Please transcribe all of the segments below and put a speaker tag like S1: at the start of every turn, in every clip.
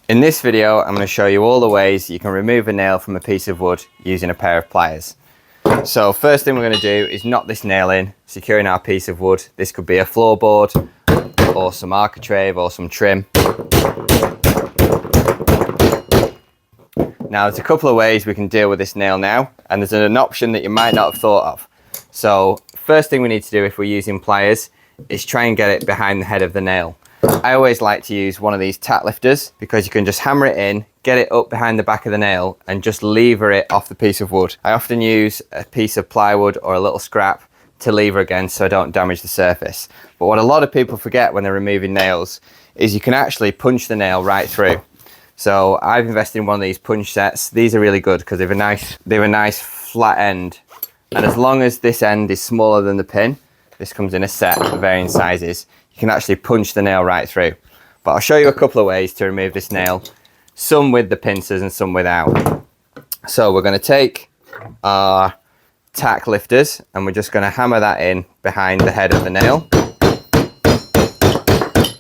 S1: In this video, I'm going to show you all the ways you can remove a nail from a piece of wood using a pair of pliers. So first thing we're going to do is knock this nail in, securing our piece of wood. This could be a floorboard or some architrave or some trim. Now there's a couple of ways we can deal with this nail now, and there's an option that you might not have thought of. So first thing we need to do if we're using pliers is try and get it behind the head of the nail. I always like to use one of these tack lifters because you can just hammer it in, get it up behind the back of the nail and just lever it off the piece of wood. I often use a piece of plywood or a little scrap to lever against so I don't damage the surface. But what a lot of people forget when they're removing nails is you can actually punch the nail right through. So I've invested in one of these punch sets. These are really good because they have a nice flat end, and as long as this end is smaller than the pin, this comes in a set of varying sizes, you can actually punch the nail right through. But I'll show you a couple of ways to remove this nail, some with the pincers and some without. So we're going to take our tack lifters and we're just going to hammer that in behind the head of the nail.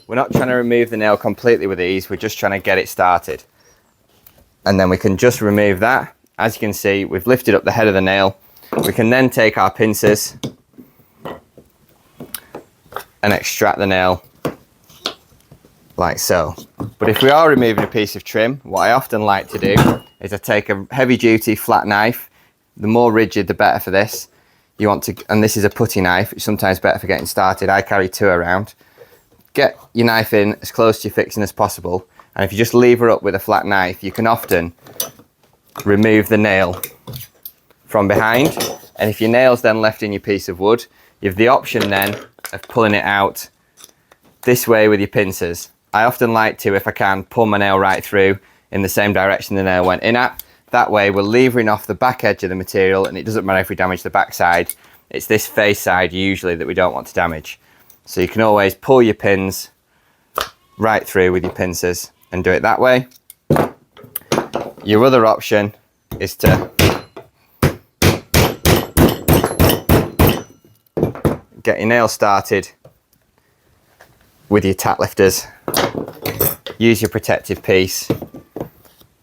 S1: We're not trying to remove the nail completely with these, we're just trying to get it started. And then we can just remove that. As you can see, we've lifted up the head of the nail. We can then take our pincers and extract the nail like so. But if we are removing a piece of trim, what I often like to do is I take a heavy duty flat knife. The more rigid the better for this. You want to, and this is a putty knife, it's sometimes better for getting started. I carry two around. Get your knife in as close to your fixing as possible, and if you just lever up with a flat knife, you can often remove the nail from behind. And if your nail's then left in your piece of wood, you have the option then of pulling it out this way with your pincers. I often like to, if I can, pull my nail right through in the same direction the nail went in at. That way we're levering off the back edge of the material, and it doesn't matter if we damage the back side, it's this face side usually that we don't want to damage. So you can always pull your pins right through with your pincers and do it that way. Your other option is to get your nail started with your tack lifters. Use your protective piece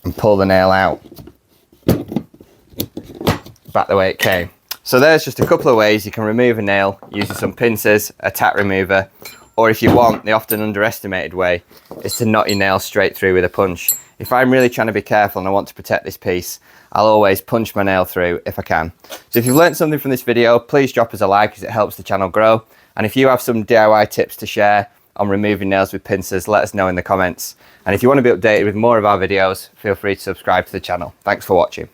S1: and pull the nail out back the way it came. So there's just a couple of ways you can remove a nail using some pincers, a tack remover, or if you want, the often underestimated way is to knock your nail straight through with a punch. If I'm really trying to be careful and I want to protect this piece, I'll always punch my nail through if I can. So if you've learned something from this video, please drop us a like as it helps the channel grow. And if you have some DIY tips to share on removing nails with pincers, let us know in the comments. And if you want to be updated with more of our videos, feel free to subscribe to the channel. Thanks for watching.